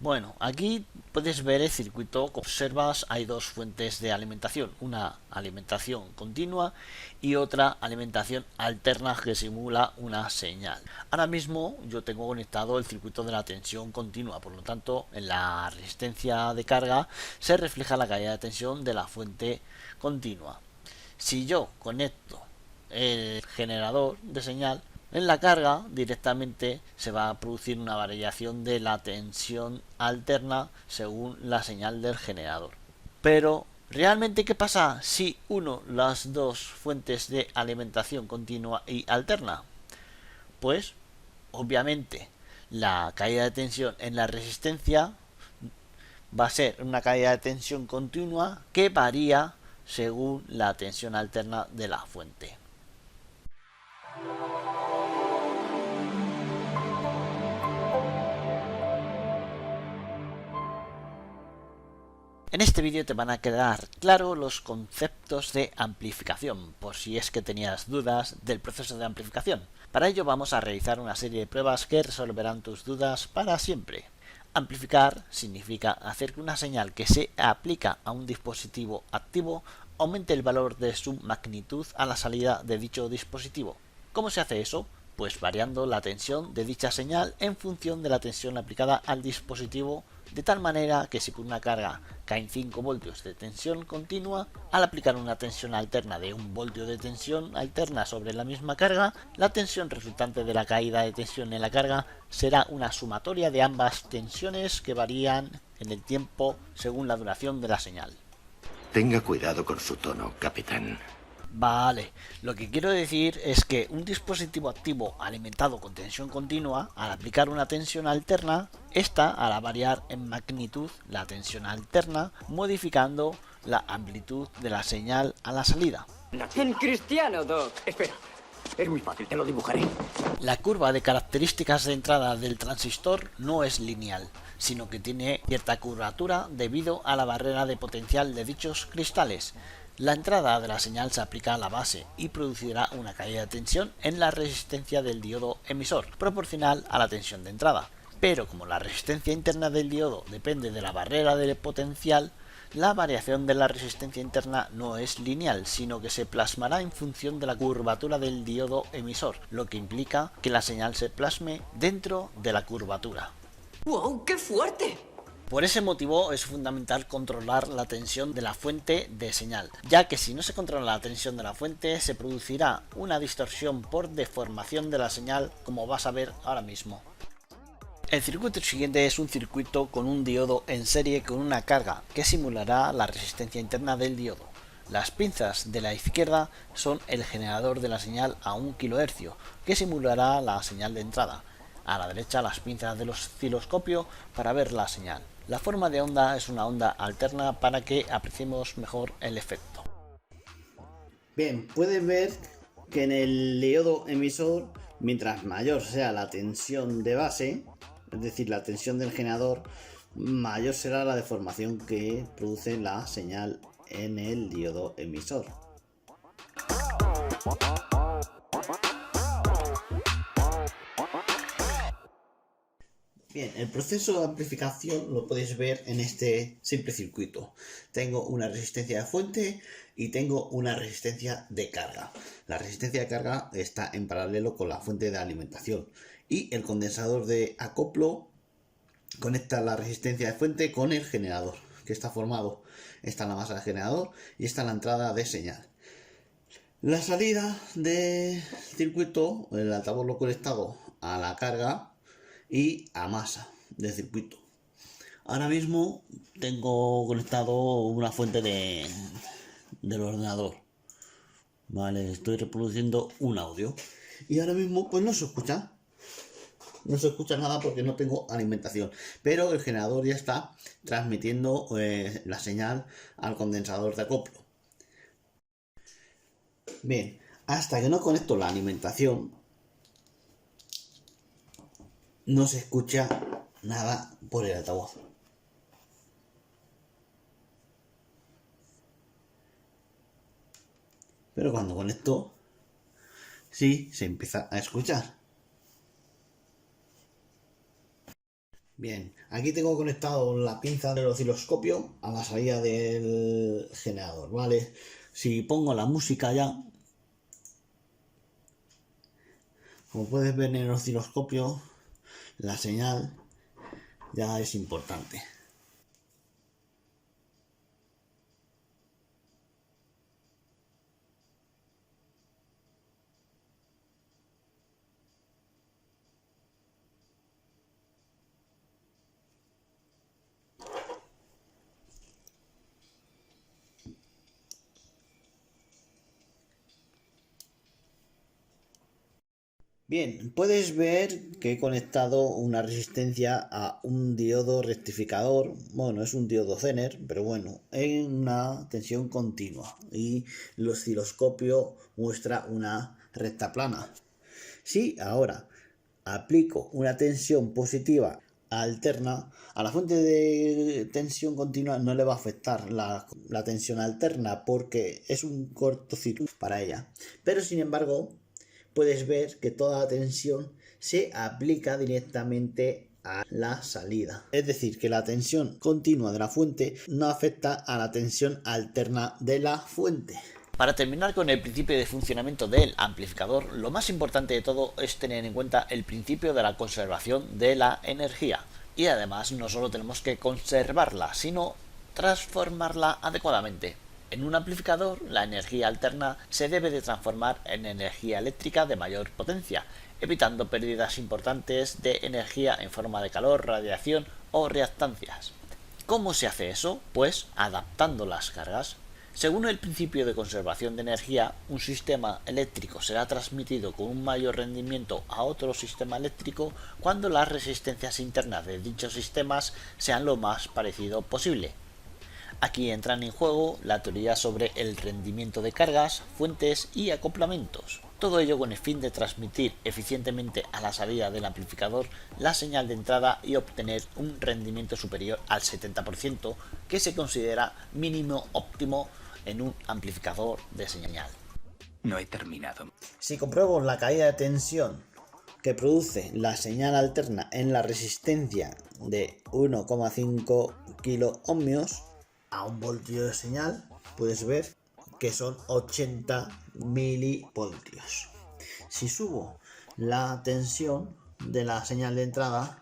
Bueno, aquí puedes ver el circuito. Como observas, hay dos fuentes de alimentación, una alimentación continua y otra alimentación alterna que simula una señal. Ahora mismo yo tengo conectado el circuito de la tensión continua, por lo tanto en la resistencia de carga se refleja la caída de tensión de la fuente continua. Si yo conecto el generador de señal, en la carga directamente se va a producir una variación de la tensión alterna según la señal del generador. Pero realmente, ¿qué pasa si uno las dos fuentes de alimentación continua y alterna? Pues obviamente la caída de tensión en la resistencia va a ser una caída de tensión continua que varía según la tensión alterna de la fuente. En este vídeo te van a quedar claros los conceptos de amplificación, por si es que tenías dudas del proceso de amplificación. Para ello vamos a realizar una serie de pruebas que resolverán tus dudas para siempre. Amplificar significa hacer que una señal que se aplica a un dispositivo activo aumente el valor de su magnitud a la salida de dicho dispositivo. ¿Cómo se hace eso? Pues variando la tensión de dicha señal en función de la tensión aplicada al dispositivo, de tal manera que si con una carga caen 5 voltios de tensión continua, al aplicar una tensión alterna de 1 voltio de tensión alterna sobre la misma carga, la tensión resultante de la caída de tensión en la carga será una sumatoria de ambas tensiones que varían en el tiempo según la duración de la señal. Tenga cuidado con su tono, capitán. Vale, lo que quiero decir es que un dispositivo activo alimentado con tensión continua, al aplicar una tensión alterna, esta hará variar en magnitud la tensión alterna, modificando la amplitud de la señal a la salida. En cristiano, Doc. Espera, es muy fácil, te lo dibujaré. La curva de características de entrada del transistor no es lineal, sino que tiene cierta curvatura debido a la barrera de potencial de dichos cristales. La entrada de la señal se aplica a la base y producirá una caída de tensión en la resistencia del diodo emisor, proporcional a la tensión de entrada. Pero como la resistencia interna del diodo depende de la barrera de potencial, la variación de la resistencia interna no es lineal, sino que se plasmará en función de la curvatura del diodo emisor, lo que implica que la señal se plasme dentro de la curvatura. ¡Wow, qué fuerte! Por ese motivo es fundamental controlar la tensión de la fuente de señal, ya que si no se controla la tensión de la fuente se producirá una distorsión por deformación de la señal, como vas a ver ahora mismo. El circuito siguiente es un circuito con un diodo en serie con una carga que simulará la resistencia interna del diodo. Las pinzas de la izquierda son el generador de la señal a 1 kHz, que simulará la señal de entrada. A la derecha las pinzas del osciloscopio para ver la señal. La forma de onda es una onda alterna para que apreciemos mejor el efecto. Bien, puedes ver que en el diodo emisor, mientras mayor sea la tensión de base, es decir, la tensión del generador, mayor será la deformación que produce la señal en el diodo emisor. Bien, el proceso de amplificación lo podéis ver en este simple circuito. Tengo una resistencia de fuente y tengo una resistencia de carga. La resistencia de carga está en paralelo con la fuente de alimentación y el condensador de acoplo conecta la resistencia de fuente con el generador, que está formado. Está la masa del generador y está la entrada de señal. La salida del circuito, el altavoz lo conectado a la carga y a masa del circuito. Ahora mismo tengo conectado una fuente del ordenador. Vale, estoy reproduciendo un audio. Y ahora mismo pues no se escucha. No se escucha nada porque no tengo alimentación. Pero el generador ya está transmitiendo la señal al condensador de acoplo. Bien, hasta que no conecto la alimentación, no se escucha nada por el altavoz. Pero cuando conecto, sí se empieza a escuchar. Bien, aquí tengo conectado la pinza del osciloscopio a la salida del generador, ¿vale? Si pongo la música ya, como puedes ver en el osciloscopio, la señal ya es importante. Bien, puedes ver que he conectado una resistencia a un diodo rectificador, bueno, es un diodo Zener, pero bueno, en una tensión continua y el osciloscopio muestra una recta plana. Si ahora aplico una tensión positiva alterna, a la fuente de tensión continua no le va a afectar la tensión alterna porque es un cortocircuito para ella, pero sin embargo puedes ver que toda la tensión se aplica directamente a la salida. Es decir, que la tensión continua de la fuente no afecta a la tensión alterna de la fuente. Para terminar con el principio de funcionamiento del amplificador, lo más importante de todo es tener en cuenta el principio de la conservación de la energía. Y además no solo tenemos que conservarla, sino transformarla adecuadamente. En un amplificador, la energía alterna se debe de transformar en energía eléctrica de mayor potencia, evitando pérdidas importantes de energía en forma de calor, radiación o reactancias. ¿Cómo se hace eso? Pues adaptando las cargas. Según el principio de conservación de energía, un sistema eléctrico será transmitido con un mayor rendimiento a otro sistema eléctrico cuando las resistencias internas de dichos sistemas sean lo más parecido posible. Aquí entran en juego la teoría sobre el rendimiento de cargas, fuentes y acoplamientos. Todo ello con el fin de transmitir eficientemente a la salida del amplificador la señal de entrada y obtener un rendimiento superior al 70%, que se considera mínimo óptimo en un amplificador de señal. No he terminado. Si compruebo la caída de tensión que produce la señal alterna en la resistencia de 1,5 kiloohmios a 1 voltio de señal, puedes ver que son 80 milivoltios. Si subo la tensión de la señal de entrada,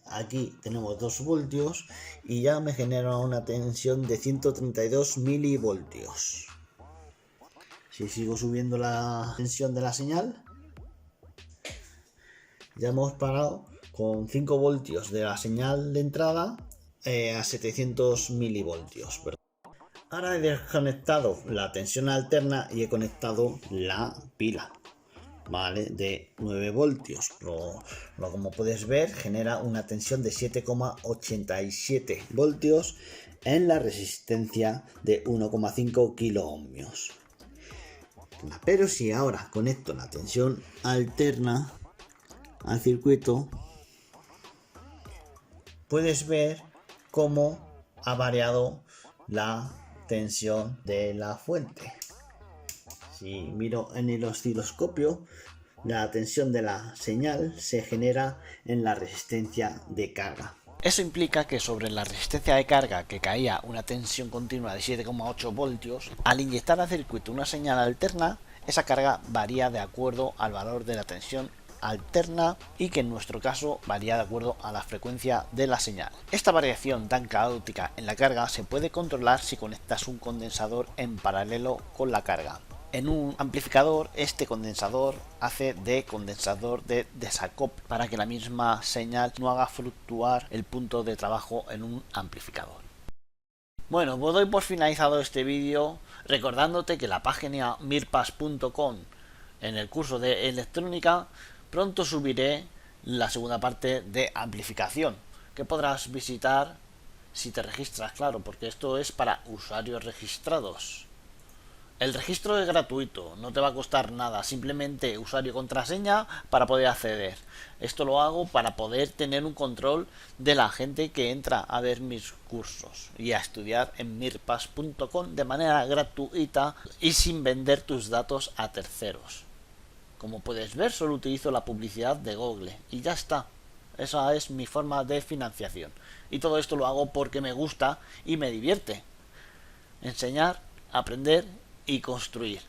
aquí tenemos 2 voltios y ya me genera una tensión de 132 milivoltios. Si sigo subiendo la tensión de la señal, ya hemos parado con 5 voltios de la señal de entrada a 700 milivoltios. Ahora he desconectado la tensión alterna y he conectado la pila, ¿vale? De 9 voltios. Como puedes ver, genera una tensión de 7,87 voltios en la resistencia de 1,5 kiloohmios. Pero si ahora conecto la tensión alterna al circuito, puedes ver cómo ha variado la tensión de la fuente. Si miro en el osciloscopio, la tensión de la señal se genera en la resistencia de carga. Eso implica que sobre la resistencia de carga, que caía una tensión continua de 7,8 voltios, al inyectar al circuito una señal alterna, esa carga varía de acuerdo al valor de la tensión alterna y que en nuestro caso varía de acuerdo a la frecuencia de la señal. Esta variación tan caótica en la carga se puede controlar si conectas un condensador en paralelo con la carga. En un amplificador, este condensador hace de condensador de desacople para que la misma señal no haga fluctuar el punto de trabajo en un amplificador. Bueno, pues doy por finalizado este vídeo recordándote que la página mirpas.com, en el curso de electrónica, pronto subiré la segunda parte de amplificación, que podrás visitar si te registras, claro, porque esto es para usuarios registrados. El registro es gratuito, no te va a costar nada, simplemente usuario y contraseña para poder acceder. Esto lo hago para poder tener un control de la gente que entra a ver mis cursos y a estudiar en mirpas.com de manera gratuita y sin vender tus datos a terceros. Como puedes ver, solo utilizo la publicidad de Google y ya está. Esa es mi forma de financiación. Y todo esto lo hago porque me gusta y me divierte. Enseñar, aprender y construir.